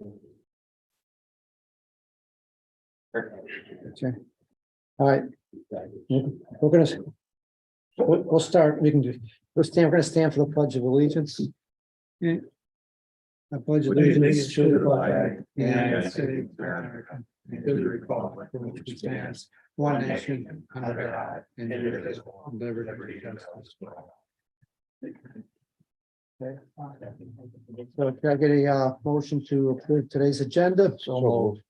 Okay. All right. We're gonna, we'll start, we can do, we're gonna stand for the Pledge of Allegiance. I pledge allegiance to the flag, of the United States of America, and to the republic for which it stands, one nation, under God, indivisible, with liberty and justice for all. Okay. So can I get a motion to approve today's agenda? So moved.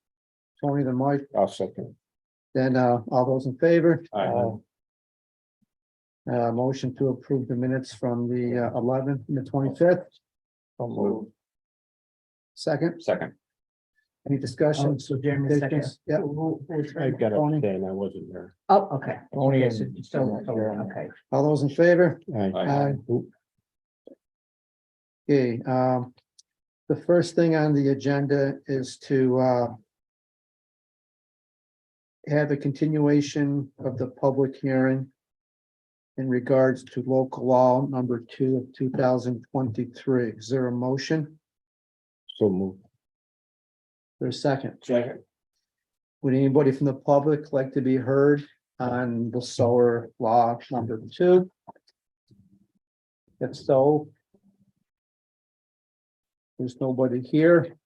Tony, then Mike, I'll second. then all those in favor? Aye. Motion to approve the minutes from the 11th and the 25th. I'll move. Second, Second. any discussion? So Jeremy second. Additions? Yeah. I got it, Tony? Dan, I wasn't there. Oh, okay. Tony Okay, and- so, okay. All those in favor? Aye. Okay, the first thing on the agenda is to have a continuation of the public hearing in regards to local law number 2 of 2023. Is there a motion? So move. There's a second. Second. Would anybody from the public like to be heard on the solar law number 2? If so, there's nobody here.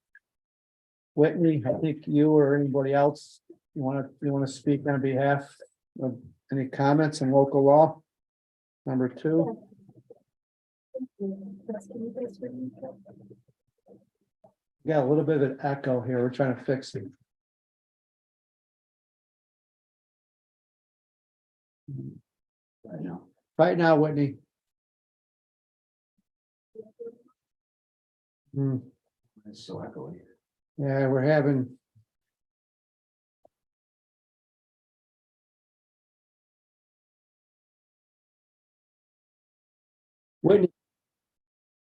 Whitney, I think you or anybody else, you want to speak on behalf of any comments on local law number 2? Yeah, a little bit of an echo here. We're trying to fix it. Right now, Whitney. It's so echoey. Yeah, we're having. Whitney,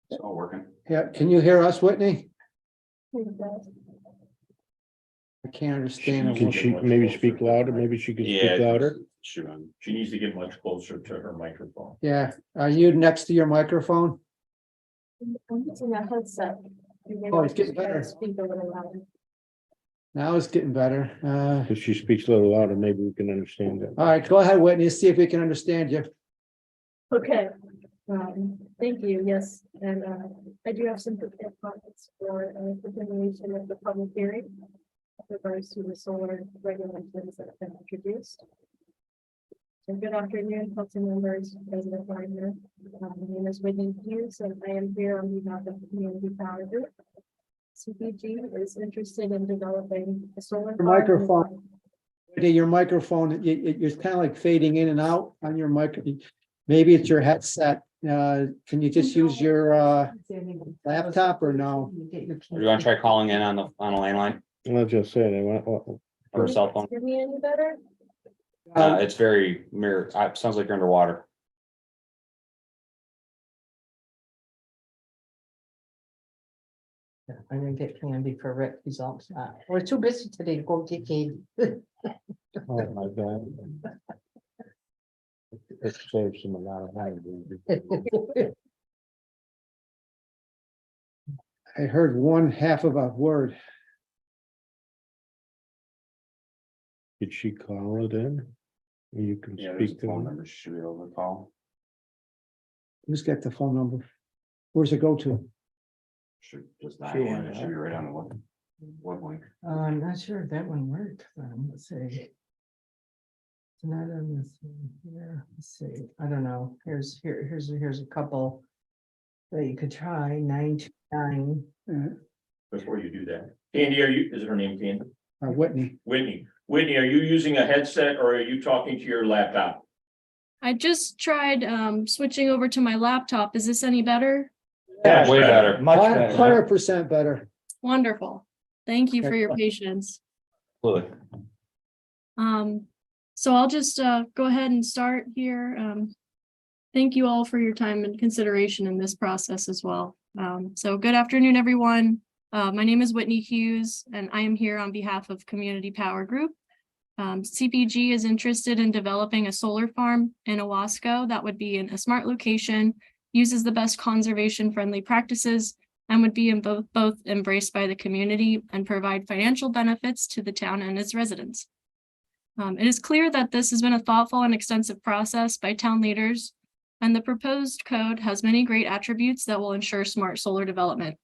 It's all working. yeah, can you hear us, Whitney? I can't understand. Can she maybe speak louder? Maybe she could speak louder? She needs to get much closer to her microphone. Yeah, are you next to your microphone? I'm using a headset. Oh, it's getting better. Speak a little louder. Now it's getting better. If she speaks a little louder, maybe we can understand it. All right, go ahead, Whitney, see if we can understand you. Okay, thank you, yes, and I do have some prepared comments for continuation of the public hearing with regards to the solar regulations that have been introduced. So good afternoon, council members, President Wagner. My name is Whitney Hughes, and I am here on behalf of the Community Power Group. CPG is interested in developing a solar. Your microphone. Whitney, your microphone, you're kind of like fading in and out on your mic. Maybe it's your headset. Can you just use your laptop or no? Do you want to try calling in on a landline Let's just say they want. or a cell phone? Hear me any better? It's very mirror. Sounds like you're underwater. I'm gonna get candy for Rick, he's all set. We're too busy today to go get candy. Oh, my God. It saves them a lot of money. I heard one half of a word. Did she call it in? You can Yeah, there's a speak to phone them. number. Should be able to call. Who's got the phone number? Where's it go to? Should just Sure, it should be right on the web link. I'm not sure if that one worked, let's see. It's not on this one here, let's see, I don't know, here's a couple. That you could try, 929. Before you do that, Candy, is her name Candy? Whitney. Whitney, are you using a headset or are you talking to your laptop? I just tried switching over to my laptop. Is this any better? Yeah, way better. Much better. 100% better. Wonderful. Thank you for your patience. Absolutely. So I'll just go ahead and start here. Thank you all for your time and consideration in this process as well. So good afternoon, everyone. My name is Whitney Hughes, and I am here on behalf of Community Power Group. CPG is interested in developing a solar farm in Owasco that would be in a smart location, uses the best conservation-friendly practices, and would be in both embraced by the community and provide financial benefits to the town and its residents. It is clear that this has been a thoughtful and extensive process by town leaders, and the proposed code has many great attributes that will ensure smart solar development.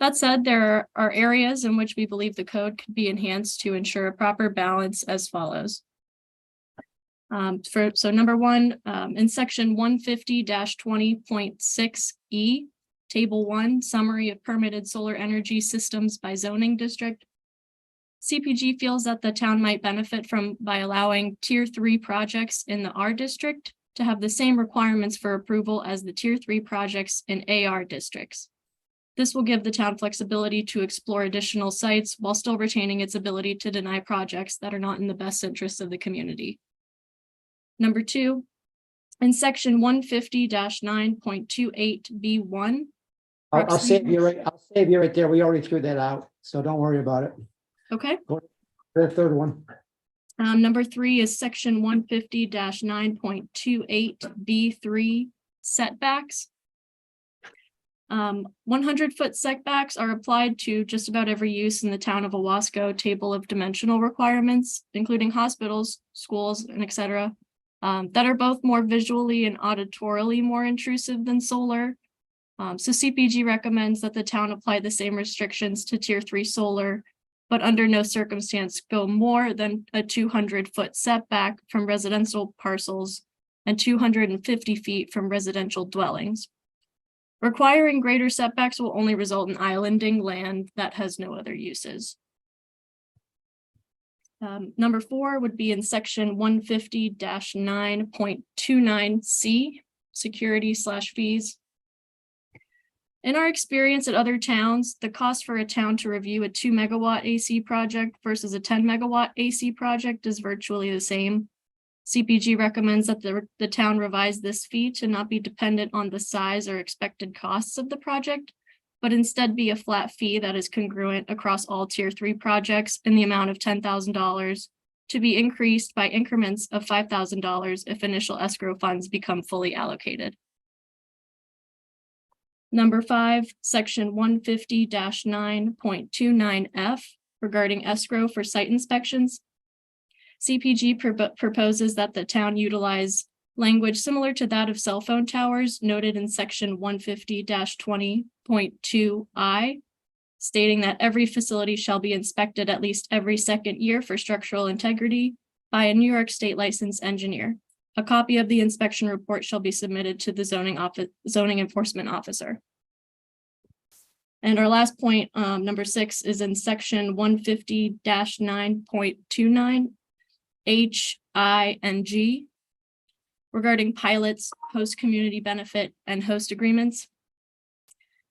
That said, there are areas in which we believe the code could be enhanced to ensure a proper balance as follows. So number one, in section 150-20.6E, table 1, summary of permitted solar energy systems by zoning district. CPG feels that the town might benefit by allowing tier 3 projects in the R district to have the same requirements for approval as the tier 3 projects in AR districts. This will give the town flexibility to explore additional sites while still retaining its ability to deny projects that are not in the best interest of the community. Number 2, in section 150-9.28B1. I'll save you right there. We already threw that out, so don't worry about it. Okay. The third one. Number 3 is section 150-9.28B3 setbacks. 100-foot setbacks are applied to just about every use in the town of Owasco table of dimensional requirements, including hospitals, schools, and etc. That are both more visually and auditorily more intrusive than solar. So CPG recommends that the town apply the same restrictions to tier 3 solar, but under no circumstance go more than a 200-foot setback from residential parcels and 250 feet from residential dwellings. Requiring greater setbacks will only result in islanding land that has no other uses. Number 4 would be in section 150-9.29C, security/fees. In our experience at other towns, the cost for a town to review a 2 megawatt AC project versus a 10 megawatt AC project is virtually the same. CPG recommends that the town revise this fee to not be dependent on the size or expected costs of the project, but instead be a flat fee that is congruent across all tier 3 projects in the amount of $10,000 to be increased by increments of $5,000 if initial escrow funds become fully allocated. Number 5, section 150-9.29F regarding escrow for site inspections. CPG proposes that the town utilize language similar to that of cell phone towers noted in section 150-20.2I, stating that every facility shall be inspected at least every second year for structural integrity by a New York State licensed engineer. A copy of the inspection report shall be submitted to the zoning enforcement officer. And our last point, number 6, is in section 150-9.29 H, I, and G regarding pilots, host community benefit, and host agreements.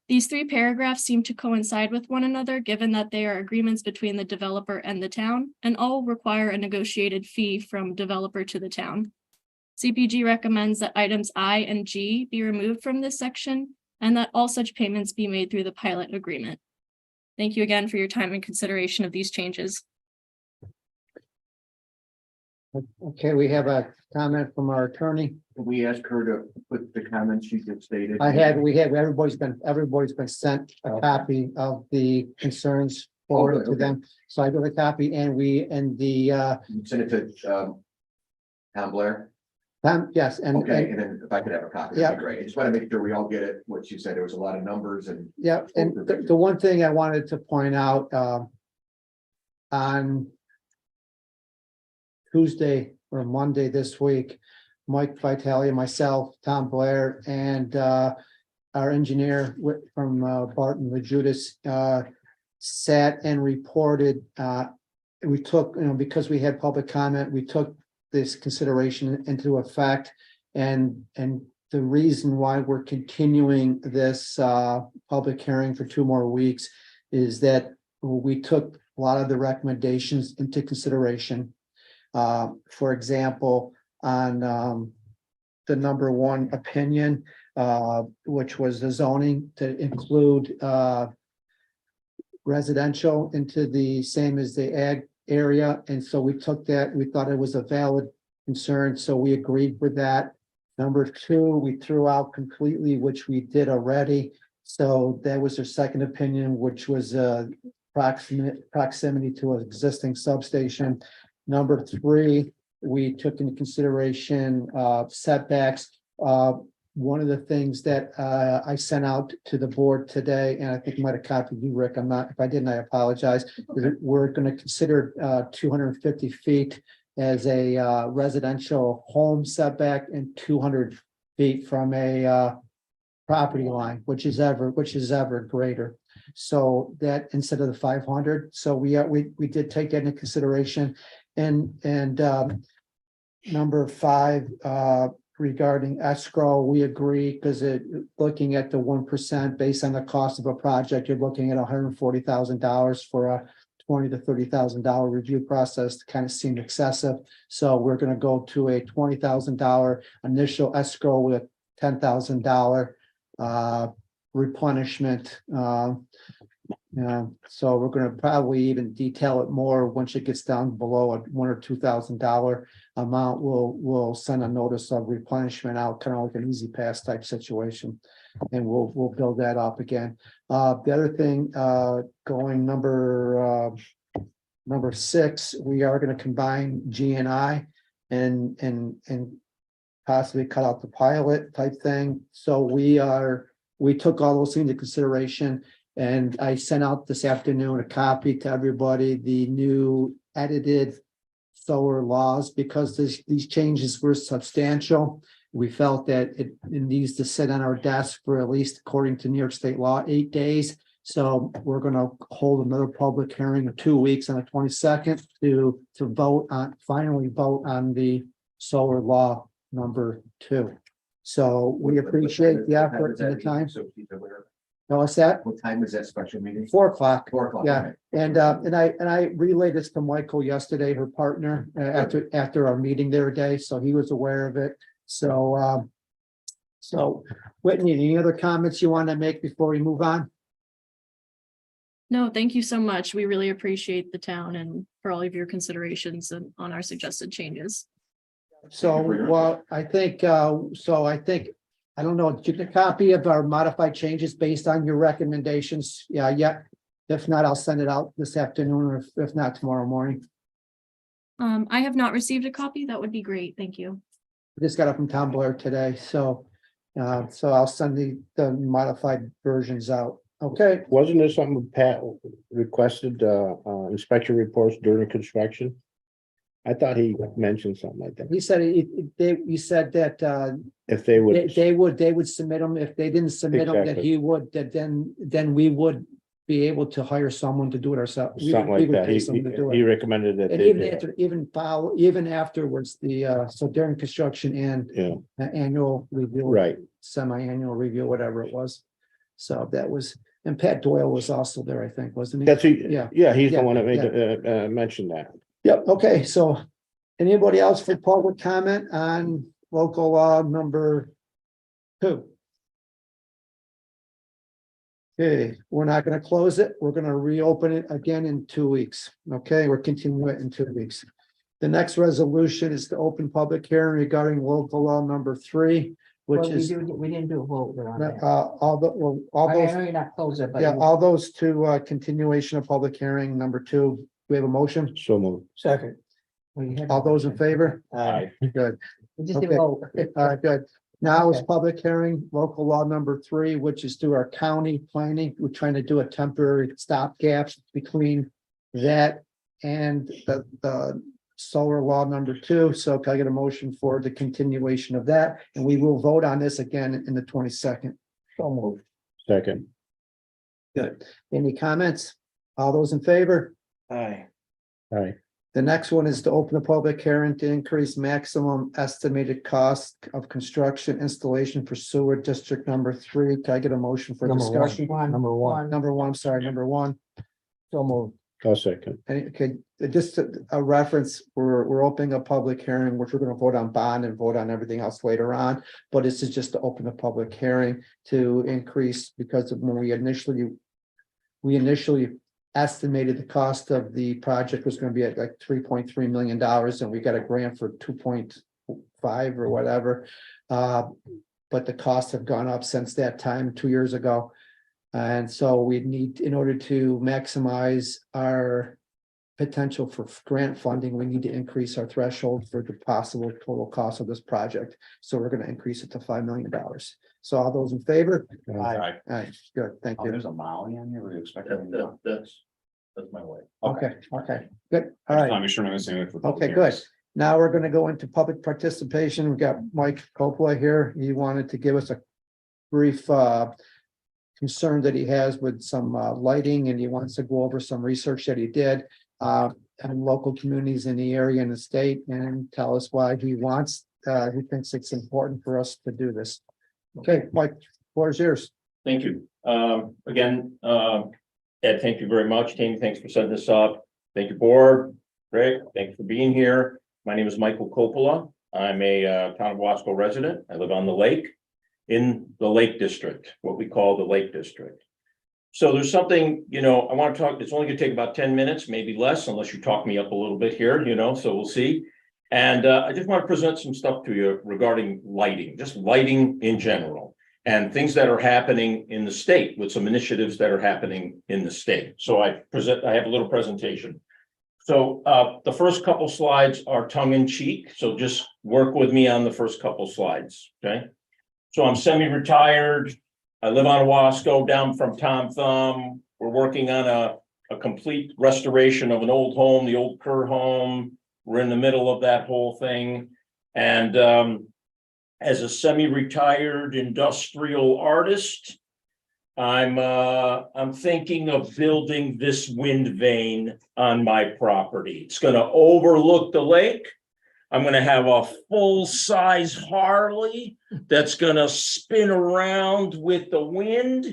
These 3 paragraphs seem to coincide with one another, given that they are agreements between the developer and the town, and all require a negotiated fee from developer to the town. CPG recommends that items I and G be removed from this section, and that all such payments be made through the pilot agreement. Thank you again for your time and consideration of these changes. Okay, we have a comment from our attorney. We asked her to put the comments she just stated. Everybody's been sent a copy of the concerns forwarded to them. So I got a copy and Send it to Tom Blair. yes, and then if I could have a copy, that'd Yeah. be great. I just want to make sure we all get it, what you said. There was a lot of numbers and. yeah, and the one thing I wanted to point out, on Tuesday or Monday this week, Mike Vitale, myself, Tom Blair, and our engineer from Barton, Judas, sat and reported. We took, because we had public comment, we took this consideration into effect, and the reason why we're continuing this public hearing for 2 more weeks is that we took a lot of the recommendations into consideration. For example, on the number 1 opinion, which was the zoning to include residential into the same as the ag area. And so we took that, we thought it was a valid concern, so we agreed with that. Number 2, we threw out completely, which we did already, So that was their second opinion, which was proximity to an existing substation. Number three, we took into consideration setbacks. One of the things that I sent out to the board today, and I think I might have copied you, Rick, I'm not, if I didn't, I apologize. We're going to consider 250 feet as a residential home setback and 200 feet from a property line, which is ever greater. So that instead of the 500, so we did take that into consideration. And number five, regarding escrow, we agree, because looking at the 1% based on the cost of a project, you're looking at $140,000 for a $20,000 to $30,000 review process to kind of seem excessive. So we're going to go to a $20,000 initial escrow with a $10,000 replenishment. So we're going to probably even detail it more once it gets down below a $1,000 or $2,000 amount. We'll send a notice of replenishment out, kind of like an easy pass type situation, and we'll build that up again. The other thing, going number 6, we are going to combine G and I and possibly cut out the pilot type thing. So we took all those things into consideration. And I sent out this afternoon a copy to everybody, the new edited solar laws, because these changes were substantial. We felt that it needs to sit on our desk for at least, according to New York State law, 8 days. So we're going to hold another public hearing in 2 weeks on the 22nd to finally vote on the solar law number 2. So we appreciate the effort and the time. No, what's that? What time is that special meeting? 4 o'clock. 4 o'clock. Yeah. And I relayed this to Michael yesterday, her partner, after our meeting the other day, so he was aware of it. So Whitney, any other comments you want to make before we move on? No, thank you so much. We really appreciate the town and for all of your considerations and on our suggested changes. So, well, I think, I don't know, did you get a copy of our modified changes based on your recommendations? Yeah. If not, I'll send it out this afternoon, or if not, tomorrow morning. I have not received a copy. That would be great. Thank you. I just got it from Tom Blair today, so I'll send the modified versions out. Okay. Wasn't there something Pat requested, inspection reports during construction? I thought he mentioned something like that. He said, he said that If they would, they would submit them. If they didn't submit them, that Exactly. he would, that then we would be able to hire someone to do it ourselves. We something would like that. pay someone to do it. He recommended that. And they even did. after, even afterwards, so during construction and Yeah, annual review. right. Semi-annual review, whatever it was. So that was, and Pat Doyle was also there, I think, wasn't he? That's, Yeah. he's the Yeah, one that made, mentioned that. Yep, okay, so anybody else for public comment on local law number 2? Okay, we're not gonna close it. We're gonna reopen it again in 2 weeks. Okay, we're continuing it in 2 weeks. The next resolution is to open public hearing regarding local law number 3, which Well, is we didn't do a vote on that. all I those, know you're not close it, but. yeah, all those two continuation of public hearing number 2. We have a motion? So moved. Second. Well, you had- All those in favor? Aye. Good. We just did okay. a vote. All right, good. Now is Okay. public hearing, local law number 3, which is through our county planning. We're trying to do a temporary stopgap between that and the solar law number 2. So can I get a motion for the continuation of that? And we will vote on this again in the 22nd. So moved. Second. Good. Any comments? All those in favor? Aye. Aye. The next one is to open a public hearing to increase maximum estimated cost of construction installation for sewer district number 3. Can I get a motion for discussion? Number one. Number one, sorry, number 1. So moved. I'll second. And okay, just a reference, we're opening a public hearing, which we're gonna vote on bond and vote on everything else later on. But this is just to open a public hearing to increase, because of when we initially estimated the cost of the project was gonna be at like $3.3 million, and we got a grant for 2.5 or whatever. But the costs have gone up since that time, 2 years ago. And so we need, in order to maximize our potential for grant funding, we need to increase our threshold for the possible total cost of this project. So we're gonna increase it to $5 million. So all those in favor? Aye. Aye, good, thank Oh, you. there's a Molly on here. Were you expecting? That's my way. Okay, good, all right. I'm sure I'm missing it for public Okay, good. hearings. Now we're gonna go into public participation. We've got Mike Coppola here. He wanted to give us a brief concern that he has with some lighting, and he wants to go over some research that he did and local communities in the area and the state, and tell us why he thinks it's important for us to do this. Okay, Mike, floor is yours. Thank you. Again, Ed, thank you very much. Tammy, thanks for setting this up. Thank you, board. Rick, thank you for being here. My name is Michael Coppola. I'm a town of Owasco resident. I live on the lake in the Lake District, what we call the Lake District. So there's something, I want to talk, it's only gonna take about 10 minutes, maybe less, unless you talk me up a little bit here, so we'll see. And I just want to present some stuff to you regarding lighting, just lighting in general, and things that are happening in the state with some initiatives that are happening in the state. So I have a little presentation. So the first couple slides are tongue in cheek. So just work with me on the first couple slides, okay? So I'm semi-retired. I live on Owasco down from Tom Thumb. We're working on a complete restoration of an old home, the old Kerr home. We're in the middle of that whole thing. And as a semi-retired industrial artist, I'm thinking of building this wind vane on my property. It's going to overlook the lake. I'm going to have a full-size Harley that's going to spin around with the wind.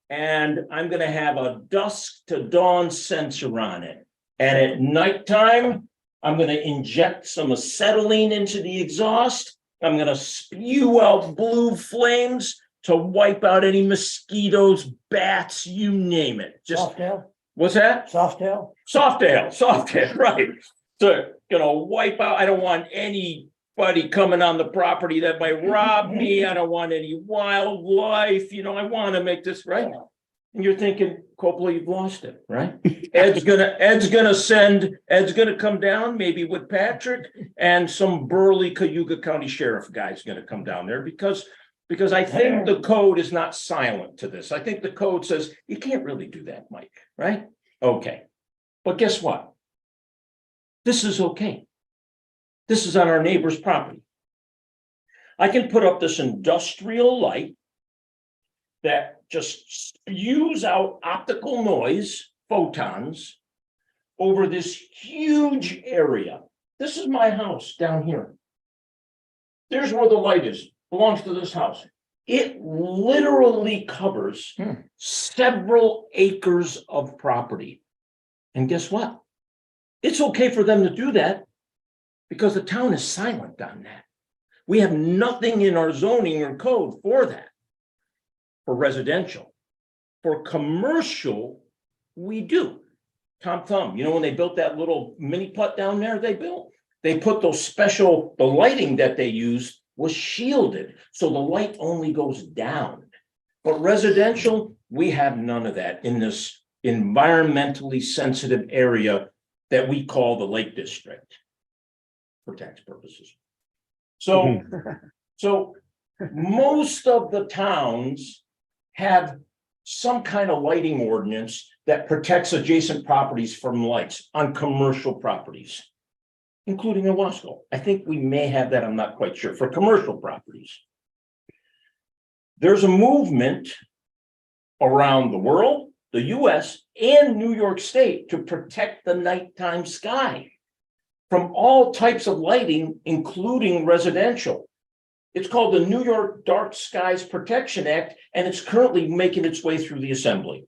And I'm going to have a dusk to dawn sensor on it. And at nighttime, I'm going to inject some acetylene into the exhaust. I'm going to spew out blue flames to wipe out any mosquitoes, bats, you name it. Softail, What's that? Softail. Softail, right. So, wipe out, I don't want anybody coming on the property that might rob me. I don't want any wildlife, I want to make this right. And you're thinking, Coppola, you've lost it, right? Ed's gonna come down, maybe with Patrick, and some burly Cayuga County Sheriff guy's gonna come down there because I think the code is not silent to this. I think the code says you can't really do that, Mike, right? Okay. But guess what? This is okay. This is on our neighbor's property. I can put up this industrial light that just spews out optical noise, photons, over this huge area. This is my house down here. There's where the light is, belongs to this house. It literally covers several acres of property. And guess what? It's okay for them to do that because the town is silent on that. We have nothing in our zoning or code for that. For residential. For commercial, we do. Tom Thumb, when they built that little mini putt down there they put those the lighting that they used was shielded. So the light only goes down. But residential, we have none of that in this environmentally sensitive area that we call the Lake District for tax purposes. So most of the towns have some kind of lighting ordinance that protects adjacent properties from lights on commercial properties, including Owasco. I think we may have that, I'm not quite sure, for commercial properties. There's a movement around the world, the US, and New York State to protect the nighttime sky from all types of lighting, including residential. It's called the New York Dark Skies Protection Act, and it's currently making its way through the Assembly.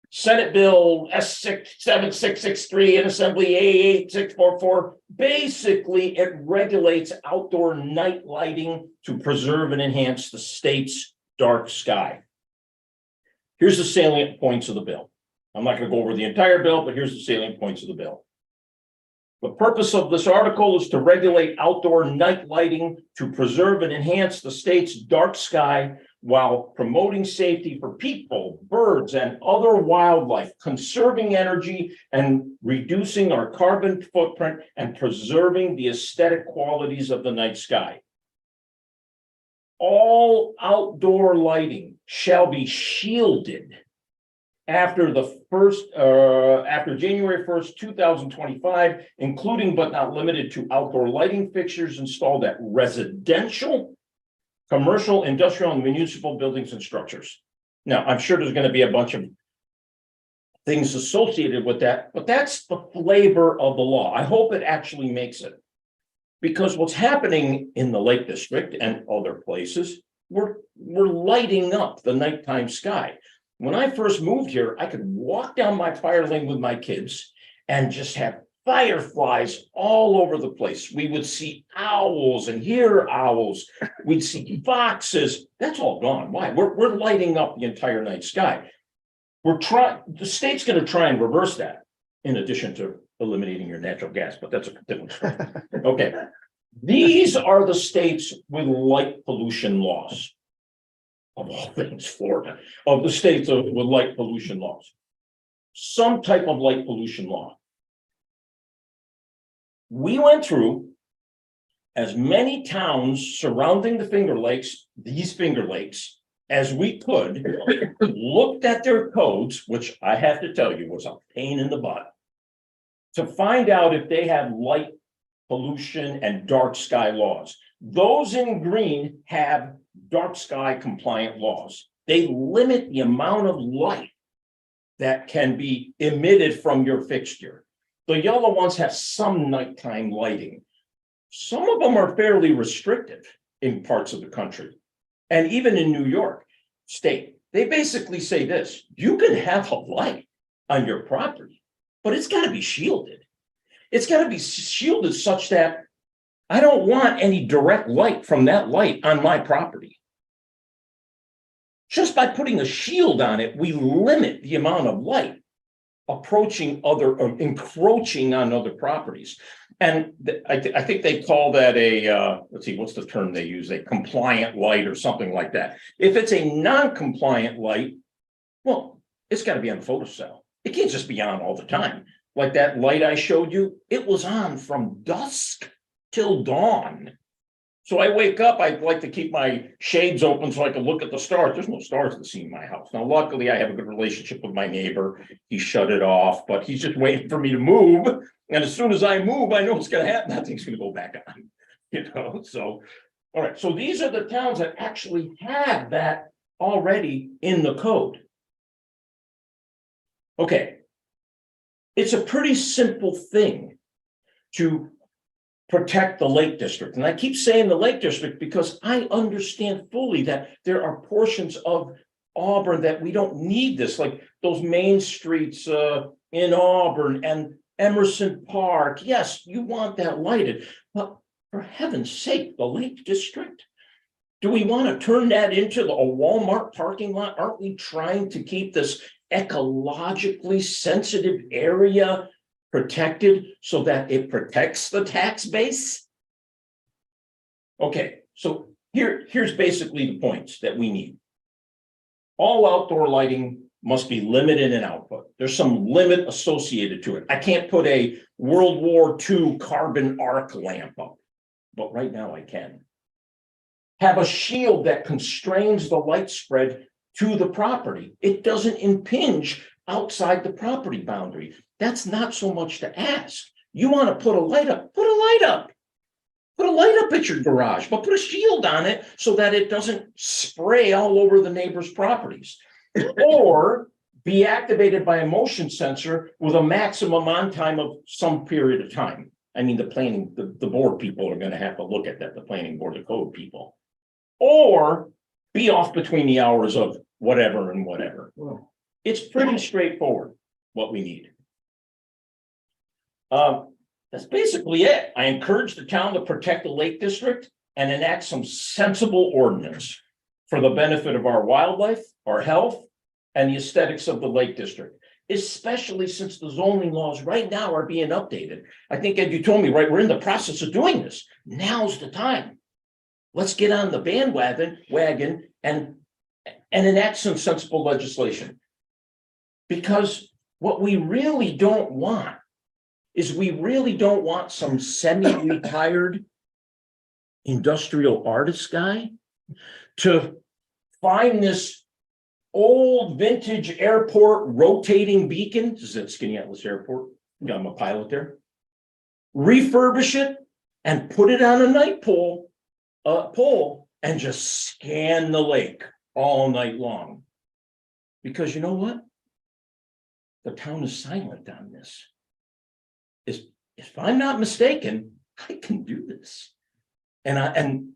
Senate Bill S7663 and Assembly A8644. Basically, it regulates outdoor night lighting to preserve and enhance the state's dark sky. Here's the salient points of the bill. I'm not going to go over the entire bill, but here's the salient points of the bill. The purpose of this article is to regulate outdoor night lighting to preserve and enhance the state's dark sky while promoting safety for people, birds, and other wildlife, conserving energy and reducing our carbon footprint and preserving the aesthetic qualities of the night sky. All outdoor lighting shall be shielded after January 1st, 2025, including but not limited to outdoor lighting fixtures installed at residential, commercial, industrial, and municipal buildings and structures. Now, I'm sure there's going to be a bunch of things associated with that, but that's the flavor of the law. I hope it actually makes it. Because what's happening in the Lake District and other places, we're lighting up the nighttime sky. When I first moved here, I could walk down my fire lane with my kids and just have fireflies all over the place. We would see owls and hear owls. We'd see foxes. That's all gone. Why? We're lighting up the entire night sky. The state's going to try and reverse that, in addition to eliminating your natural gas, but that's a different story. Okay. These are the states with light pollution laws. Of all things, Florida, of the states with light pollution laws. Some type of light pollution law. We went through as many towns surrounding the Finger Lakes, these Finger Lakes, as we could, looked at their codes, which I have to tell you was a pain in the butt, to find out if they have light pollution and dark sky laws. Those in green have dark sky compliant laws. They limit the amount of light that can be emitted from your fixture. The yellow ones have some nighttime lighting. Some of them are fairly restrictive in parts of the country. And even in New York State, they basically say this: you can have a light on your property, but it's got to be shielded. It's got to be shielded such that I don't want any direct light from that light on my property. Just by putting a shield on it, we limit the amount of light approaching other or encroaching on other properties. And I think they call that a, let's see, what's the term they use? A compliant light or something like that. If it's a non-compliant light, well, it's got to be on photocell. It can't just be on all the time. Like that light I showed you, it was on from dusk till dawn. So I wake up, I like to keep my shades open so I can look at the stars. There's no stars to see in my house. Now, luckily, I have a good relationship with my neighbor. He shut it off, but he's just waiting for me to move. And as soon as I move, I know what's going to happen. That thing's going to go back on, So, all right. So these are the towns that actually have that already in the code. Okay. It's a pretty simple thing to protect the Lake District. And I keep saying the Lake District because I understand fully that there are portions of Auburn that we don't need this, like those main streets in Auburn and Emerson Park. Yes, you want that lighted, but for heaven's sake, the Lake District? Do we want to turn that into a Walmart parking lot? Aren't we trying to keep this ecologically sensitive area protected so that it protects the tax base? Okay, so here's basically the points that we need. All outdoor lighting must be limited in output. There's some limit associated to it. I can't put a World War II carbon arc lamp up, but right now I can. Have a shield that constrains the light spread to the property. It doesn't impinge outside the property boundary. That's not so much to ask. You want to put a light up, put a light up. Put a light up at your garage, but put a shield on it so that it doesn't spray all over the neighbor's properties. Or be activated by a motion sensor with a maximum on time of some period of time. I mean, the board people are going to have to look at that, the planning board, the code people. Or be off between the hours of whatever and whatever. It's pretty straightforward what we need. That's basically it. I encourage the town to protect the Lake District and enact some sensible ordinance for the benefit of our wildlife, our health, and the aesthetics of the Lake District, especially since the zoning laws right now are being updated. I think, Ed, you told me, right, we're in the process of doing this. Now's the time. Let's get on the bandwagon and and enact some sensible legislation. Because what we really don't want is we really don't want some semi-retired industrial artist guy to find this old vintage airport rotating beacon. This is at Skinny Atlas Airport. I'm a pilot there. Refurbish it and put it on a night pole and just scan the lake all night long. Because you know what? The town is silent on this. If I'm not mistaken, I can do this. And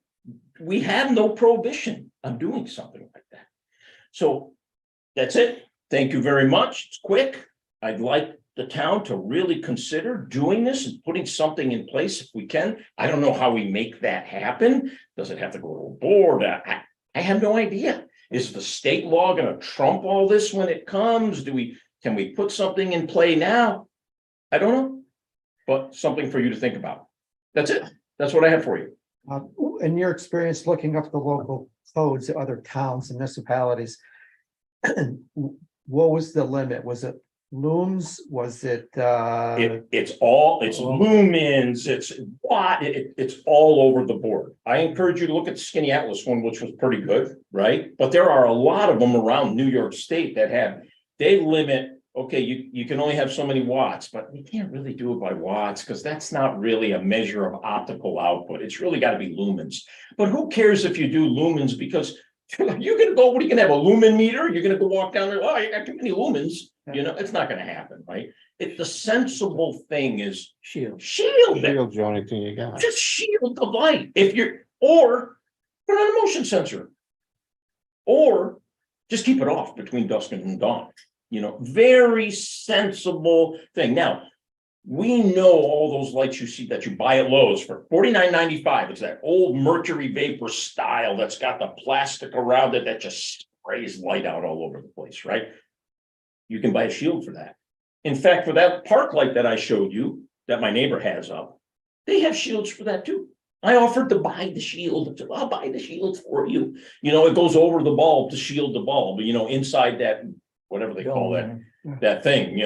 we have no prohibition on doing something like that. So that's it. Thank you very much. It's quick. I'd like the town to really consider doing this and putting something in place if we can. I don't know how we make that happen. Does it have to go to a board? I have no idea. Is the state law going to trump all this when it comes? Can we put something in play now? I don't know, but something for you to think about. That's it. That's what I have for you. In your experience looking up the local codes of other towns and municipalities, what was the limit? Was it looms? Was it? It's lumens, it's watt, it's all over the board. I encourage you to look at the Skinny Atlas one, which was pretty good, right? But there are a lot of them around New York State that they limit, okay, you can only have so many watts, but you can't really do it by watts because that's not really a measure of optical output. It's really got to be lumens. But who cares if you do lumens? Because you're gonna go, what are you gonna have, a lumen meter? You're gonna go walk down there, oh, you got too many lumens. You know, it's not gonna happen, right? The sensible thing is shield it. Shield's the only thing you got. Just shield the light. Or put on a motion sensor. Or just keep it off between dusk and dawn. Very sensible thing. Now, we know all those lights you see that you buy at Lowe's for $49.95. It's that old mercury vapor style that's got the plastic around it that just sprays light out all over the place, right? You can buy a shield for that. In fact, for that park light that I showed you, that my neighbor has up, they have shields for that too. I offered to buy the shield. I'll buy the shield for you. It goes over the bulb to shield the bulb, inside that, whatever they call that thing,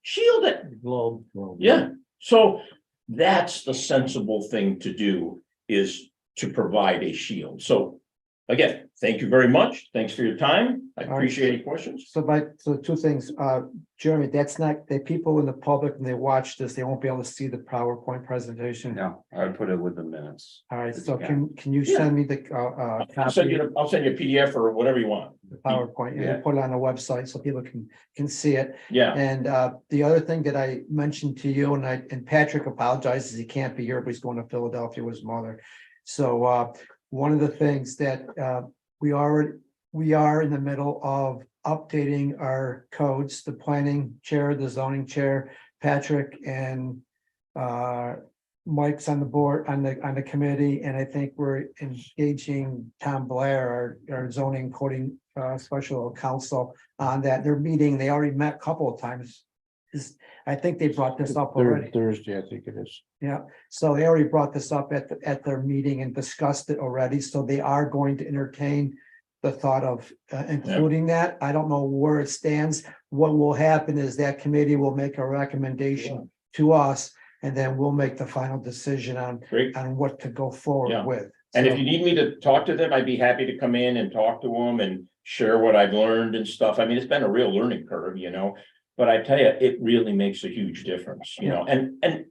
shield it. Globe. Yeah. So that's the sensible thing to do, is to provide a shield. So again, thank you very much. Thanks for your time. I appreciate any questions. So two things, Jeremy, that's not, the people in the public, when they watch this, they won't be able to see the PowerPoint presentation. No, I would put it with the minutes. All right, so can you send me the I'll send copy you a PDF or whatever you want. the PowerPoint, and Yeah. we'll put it on the website so people can see it. Yeah. And the other thing that I mentioned to you, and Patrick apologizes, he can't be here, but he's going to Philadelphia with his mother. So one of the things that we are in the middle of updating our codes, the planning chair, the zoning chair, Patrick and Mike's on the board, on the committee, and I think we're engaging Tom Blair, our zoning coding special counsel on that. They're meeting, they already met a couple of times. I think they brought this up already. Thursday, I think it is. Yeah, so they already brought this up at their meeting and discussed it already, so they are going to entertain the thought of including that. I don't know where it stands. What will happen is that committee will make a recommendation to us, and then we'll make the final decision on Great. what to go forward Yeah. with. And if So- you need me to talk to them, I'd be happy to come in and talk to them and share what I've learned and stuff. I mean, it's been a real learning curve, but I tell you, it really makes a huge difference, and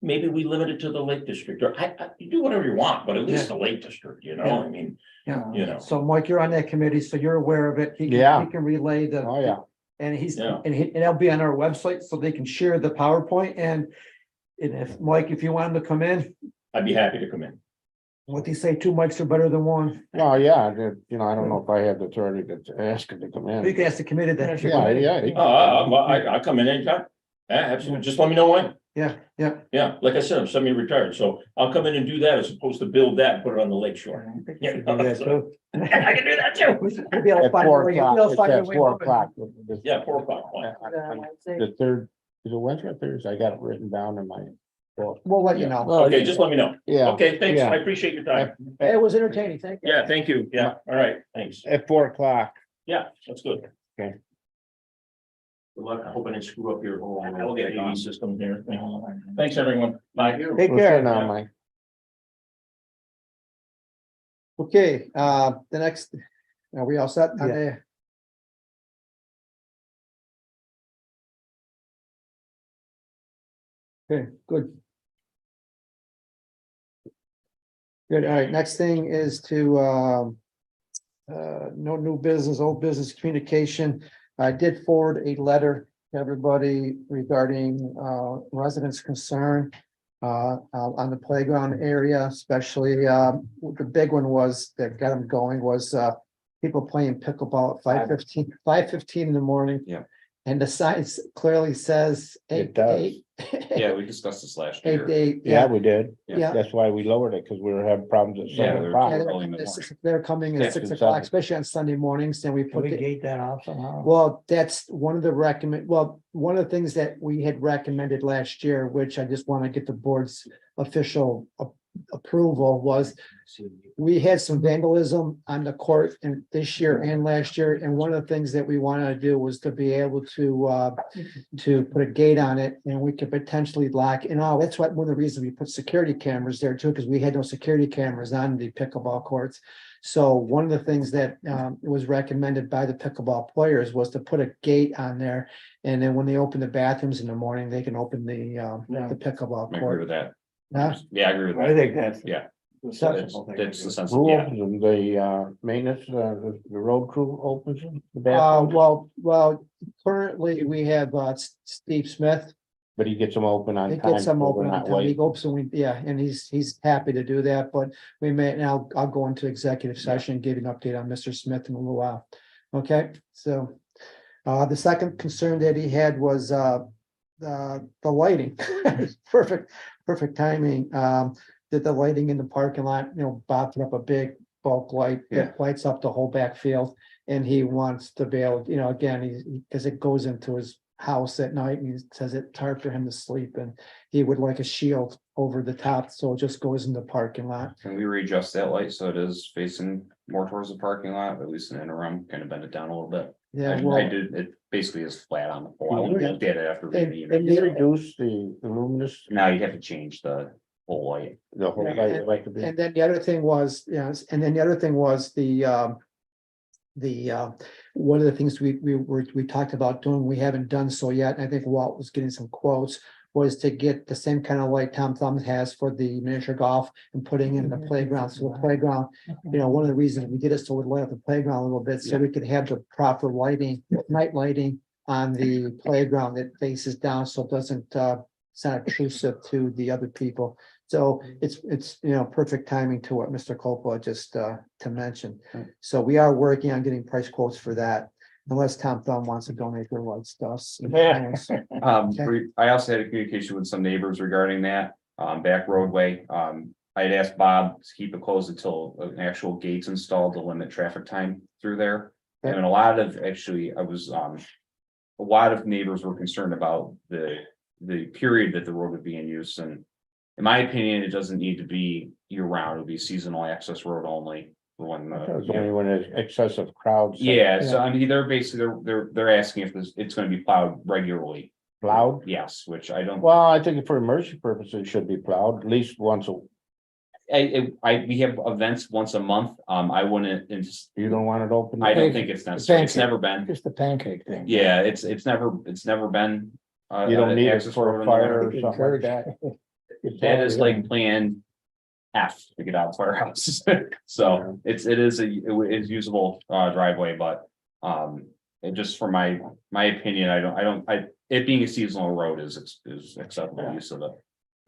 maybe we limit it to the Lake District, or you do whatever you want, but at least the Lake District, I mean, Yeah, so Mike, you're on that committee, so you're aware of it. He Yeah. can relay the. Oh, yeah. And Yeah. and it'll be on our website, so they can share the PowerPoint, and if, Mike, if you want him to come in, I'd be happy to come in. what they say, two mics are better than one. Oh, yeah, I don't know if I have the authority to ask him to come You in. can ask the committee that. Yeah. I come in anytime. Yeah, absolutely. Just let me know when. Yeah, Yeah, like I said, I'm semi-retired, so I'll come in and do that as opposed to build that and put it on the lake shore. Yeah, I can do that too. Maybe I'll At find a 4 way- o'clock, we'll it's find a at way 4 to do it. o'clock. Yeah, 4 o'clock. The third, is it Wednesday or Thursday? I got it written down in my We'll let you know. Okay, just let me know. Yeah. Okay, thanks. yeah. I appreciate your time. It was entertaining, thank you. Yeah, thank you. Yeah, all right, thanks. At 4 o'clock. Yeah, that's good. Okay. Good luck. I hope I didn't screw up your whole AV system here. Thanks, everyone. Bye. Take We'll see care. now, Mike. Okay, the next, are we all set? on the- Okay, good. Good, all right, next thing is to, no new business, old business communication. I did forward a letter to everybody regarding, residents' concern on the playground area, especially, the big one was, that got them going was, people playing pickleball at 5:15 in the morning. Yeah. And the sign clearly says It 8 does. 8. Yeah, we discussed this last 8 year. to 8, Yeah, we did. yeah. That's why we lowered it, because we were having problems at Yeah, 7 they're- o'clock. Yeah, early in the they're coming Yeah, at 6 it's o'clock, seven. especially on Sunday mornings, and we put the, gate that off somehow? well, that's one of the one of the things that we had recommended last year, which I just want to get the board's official approval, was we had some vandalism on the court and this year and last year, and one of the things that we wanted to do was to be able to put a gate on it, and we could potentially lock, and all, that's what, one of the reasons we put security cameras there too, because we had no security cameras on the pickleball courts. So one of the things that was recommended by the pickleball players was to put a gate on there, and then when they open the bathrooms in the morning, they can open the pickleball I agree court. with that. Huh? Yeah, I agree with that. think that's. Yeah. the That's that's the sense of, Who yeah. opens them? The maintenance, the road crew opens them? The Uh, bathrooms? well, currently we have Steve Smith. But he gets them open on He time. gets some so open we're on not time. He waiting. opens and we, yeah, and he's happy to do that, but we may, now I'll go into executive session, and give you an update on Mr. Smith in a little while. Okay, so the second concern that he had was the lighting. Perfect timing. Did the lighting in the parking lot, Bob put up a big bulk light that lights up the whole backfield. And he wants to be able, again, because it goes into his house at night, and he says it's hard for him to sleep, and he would like a shield over the top, so it just goes in the parking lot. Can we readjust that light so it is facing more towards the parking lot, at least in the interim, kind of bend it down a little bit? Yeah, I well, did, it basically is flat on the pole. I wouldn't look at it after reading and Can you it. reduce the luminous, Now you have to change the whole light. the whole Yeah, light like to be? and then the other thing was, yes, and then the other thing was the one of the things we talked about doing, we haven't done so yet, and I think Walt was getting some quotes, was to get the same kind of light Tom Thumb has for the miniature golf and putting in the playground. So the playground, one of the reasons we did it so we'd light up the playground a little bit, so we could have the proper lighting, night lighting on the playground that faces down, so it doesn't it's not intrusive to the other people. So it's perfect timing to what Mr. Coppola just to mention. So we are working on getting price quotes for that, unless Tom Thumb wants to donate their lights to us. Okay. I also had a communication with some neighbors regarding that, back roadway. I had asked Bob to keep it closed until an actual gate's installed to limit traffic time through there. Okay. And a lot of a lot of neighbors were concerned about the period that the road would be in use, and in my opinion, it doesn't need to be year round. It'll be seasonal access road only for when That was the. only when there's excessive crowds. Yeah, so I mean, they're basically, they're asking if it's gonna be plowed regularly. Plowed? Yes, which I don't. Well, I think for emergency purposes, it should be plowed at least once a, We have events once a month. I wouldn't, you don't want it open. I don't think it's necessary. It's pancake. never been. Just the pancake thing. Yeah, it's never been. You don't need it access for road a in the fire winter. or something like that. That is like plan F to get out of firehouse. So it is usable driveway, but it just for my opinion, it being a seasonal road is acceptable use of it.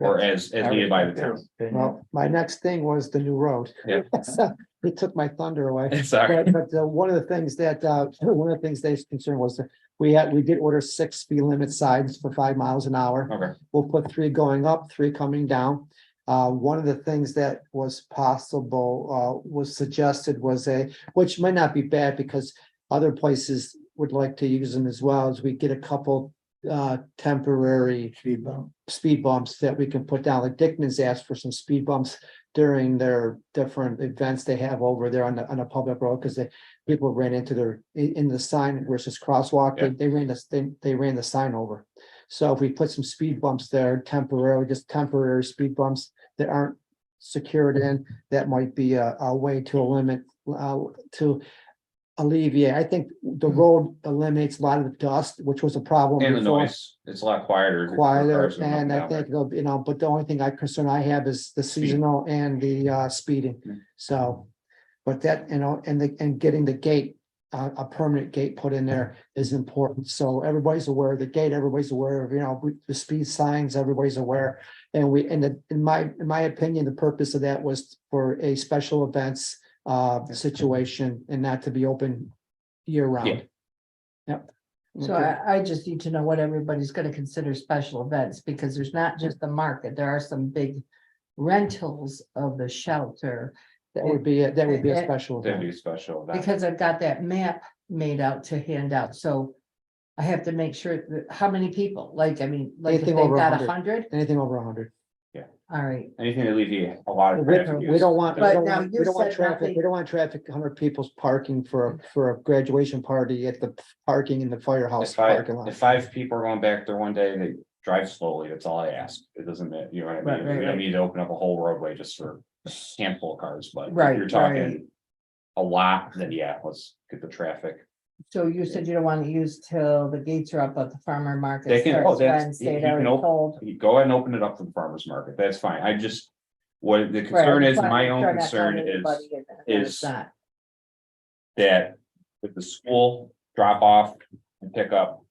Or as needed by the town. Well, my next thing was the new road. Yeah. He took my thunder away. Sorry. But one of the things they're concerned was that we did order 6 speed limit signs for 5 miles an hour. Okay. We'll put 3 going up, 3 coming down. One of the things that was possible, was suggested was which might not be bad because other places would like to use them as well, as we get a couple temporary speed bumps that we can put down, like Dickman's asked for some speed bumps during their different events they have over there on the public road, because people ran into in the sign versus crosswalk, Yeah. they ran the sign over. So if we put some speed bumps there temporarily, just temporary speed bumps that aren't secured in, that might be a way to to alleviate. I think the road eliminates a lot of the dust, which was a problem And the before. noise, it's a lot quieter. Quieter, Cars going up and I down think there. it'll, but the only thing concern I have is the seasonal and the speeding. Mm. So, but that, and getting the gate, a permanent gate put in there is important. So everybody's aware of the gate, everybody's aware of, the speed signs, everybody's aware. And in my opinion, the purpose of that was for a special events situation and not to be open year round. Yep. So Okay. I just need to know what everybody's gonna consider special events, because there's not just the market, there are some big rentals of the shelter. That would be a special That'd event. be special. event. Because I've got that map made out to hand out, so I have to make sure that, how many people, like, I mean, like if Anything they've over got 100. 100, Anything over 100. all right. Anything that leaves you a lot of. We traffic we use. don't want, we But don't now want, you we don't want said traffic, nothing- we don't want traffic, 100 people's parking for a graduation party at the parking in the firehouse parking lot. If 5 people are going back there one day, they drive slowly, that's all I ask. It doesn't, you know what I Right, mean? right, We right. don't need to open up a whole roadway just for a handful of cars, but if Right, you're right. talking. A lot, then yeah, let's get the traffic. So you said you don't want to use till the gates are up at the farmer market. They can, starts that's, Wednesday, you they can already open, told. you go ahead and open it up for the farmer's market, that's fine, I just. What the Right, concern I'm is, trying to my make own sure I'm not concern telling is anybody that it's is- not. that with the school drop off and pick up.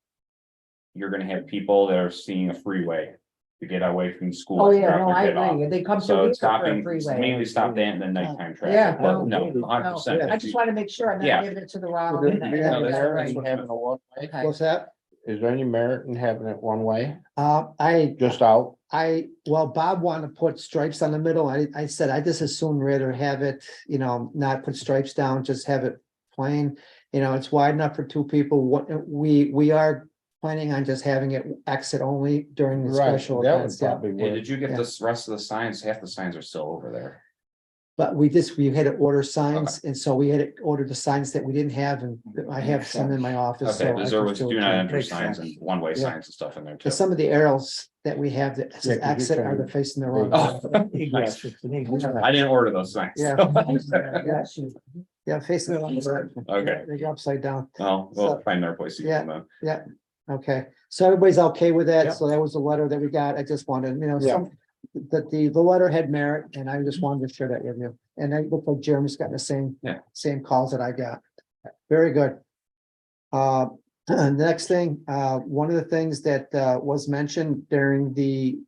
You're gonna have people that are seeing a freeway to get away from school. Oh, and yeah, drop no, their I kid off. agree, they come So to it's here for a stopping, freeway. mainly stop that and then nighttime Yeah, traffic, but no, no, 100%. I just want to make sure I'm Yeah. not giving it to the wrong. Is that there- I is got there that merit right. in having a one way? Okay. What's that? Is there any merit in having it one way, I just out? well, Bob wanted to put stripes on the middle. I said, I just as soon rather have it, not put stripes down, just have it plain. It's wide enough for 2 people. What we are planning on just having it exit only during the Right, special that would events. Yeah. probably Hey, work. did you get Yeah. this rest of the signs? Half the signs are still over there. But we had to order signs, and so we had to order the signs that we didn't have, and I have some in my office. Okay, so because I there can was show it do to not you. enter Makes signs sense. and one-way Yeah. signs and stuff in there too. And some of the arrows that we have that says Yeah, 'cause you're exit are trying the to- facing the wrong. Oh, way. nice. I didn't order those signs. Yeah. Yeah, shoot. Yeah, facing the wrong direction. Okay. They go upside down. Well, we'll So- find another place to use them then. Okay, so everybody's okay with that? Yep. So that was the letter that we got. I just wanted, Yeah. that the letter had merit, and I just wanted to share that with you. And I look like Jeremy's got the Yeah. same calls that I got. Very good. Next thing, one of the things that was mentioned during the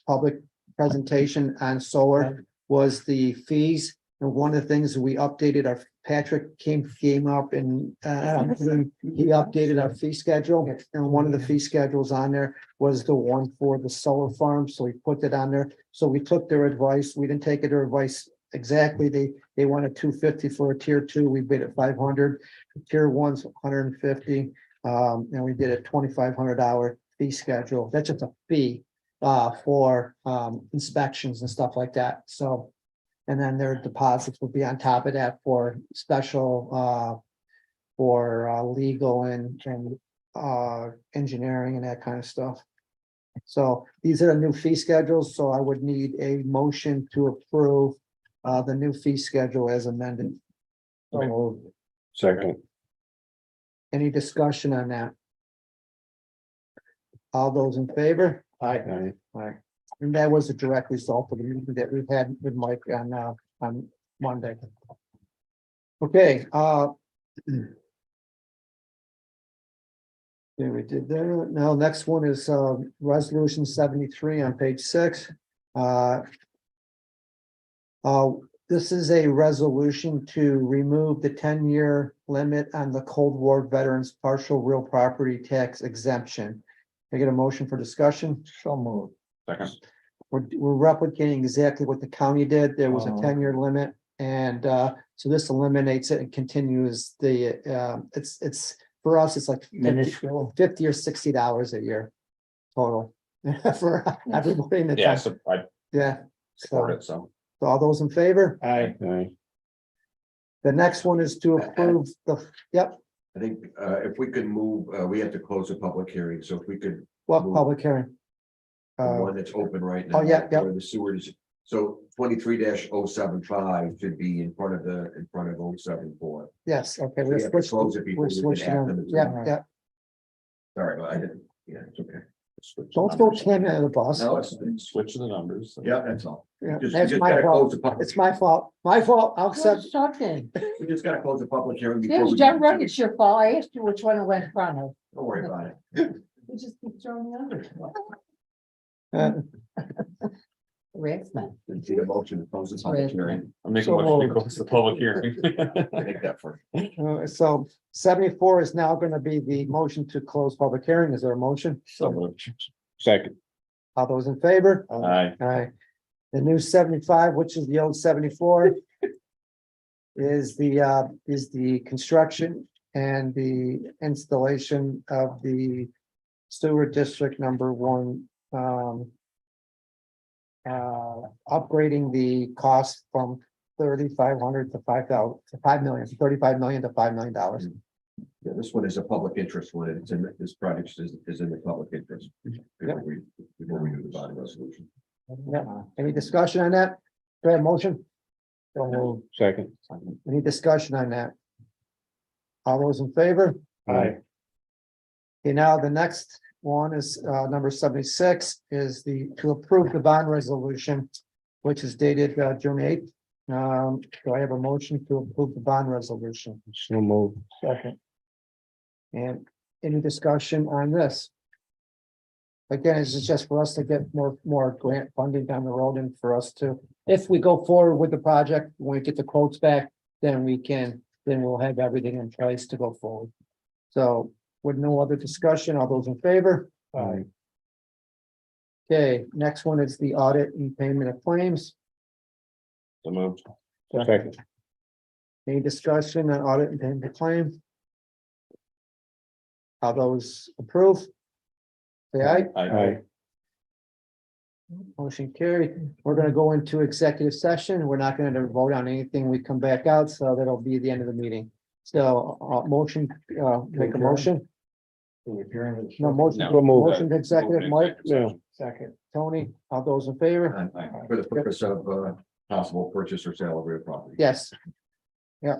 public presentation on solar was the fees. And one of the things we updated our, Patrick came up and he updated our fee schedule. And one of the fee schedules on there was the one for the solar farm, so we put it on there. So we took their advice. We didn't take their advice exactly. They wanted $250 for a tier 2. We bid at $500. Tier 1's $150. And we did a $2,500 fee schedule. That's just a fee for inspections and stuff like that. So, and then their deposits will be on top of that for special for legal and engineering and that kind of stuff. So these are the new fee schedules, so I would need a motion to approve the new fee schedule as amended. Second. Any discussion on that? All those in favor? Aye. Aye. And that was a direct result of the meeting that we've had with Mike on Monday. Okay, yeah, we did that. Now, next one is resolution 73 on page 6. This is a resolution to remove the 10-year limit on the Cold War veterans partial real property tax exemption. Can I get a motion for discussion? So moved. Second. We're replicating exactly what the county did. There was a 10-year limit, and so this eliminates it and continues the it's for us, it's like 50 Minuscule. or $60 a year total. For everybody in the Yeah, town, so I yeah. support So, it, so. all those in favor? Aye. The next one is to approve yep, I think, if we could move, we have to close the public hearing, so if we could, what public hearing? the Uh, one that's open right now. yeah, yeah. where the sewers, so 23-075 should be in front of 074. yes, okay, So we're you have to switching, close it before we're we can switching act on, on the yeah, two. yeah. Sorry, I didn't, yeah, it's okay. Don't throw Ken under the bus. No, it's, Switch the numbers. yeah, that's all. Yeah, Just, that's we just my gotta fault. close the public, It's my fault, I'll accept. Shocking. we just gotta close the public hearing. before Yes, we- John, right, it's your fault. I asked you which one I went in front of. Don't worry about it. You just keep throwing me under. Rick's not. Didn't see the motion to close the public hearing. I'm making So a motion to moved. close the public hearing. Take that for. So 74 is now gonna be the motion to close public hearing, is there a motion? So moved. Second. All those in favor? Aye. Alright, the new 75, which is the old 74. Is the construction and the installation of the sewer district number 1. Upgrading the cost from 3,500 to 5,000 to 5 million, 35 million to $5 million. Yeah, this one is a public interest one, and it's in, this project is in the public interest. Before we do the bond resolution. Yeah, any discussion on that? Do I have a motion? Second. Any discussion on that? All those in favor? Aye. Okay, now the next one is number 76 is to approve the bond resolution, which is dated June 8th. Do I have a motion to approve the bond resolution? So move. Second. And any discussion on this? Again, this is just for us to get more grant funding down the road and for us to, if we go forward with the project, when we get the quotes back, then we'll have everything in place to go forward. So with no other discussion, all those in favor? Aye. Okay, next one is the audit and payment of claims. So moved. Second. Any discussion on audit and payment of claims? All those approve? Say aye. Aye. Motion carried. We're gonna go into executive session. We're not gonna vote on anything. We come back out, so that'll be the end of the meeting. So, motion, make a motion. No motion, No. We'll move it. motion to executive, Mike, Yeah. second, Tony, all those in favor? For the purpose of possible purchase or sale of real property. Yes. Yeah.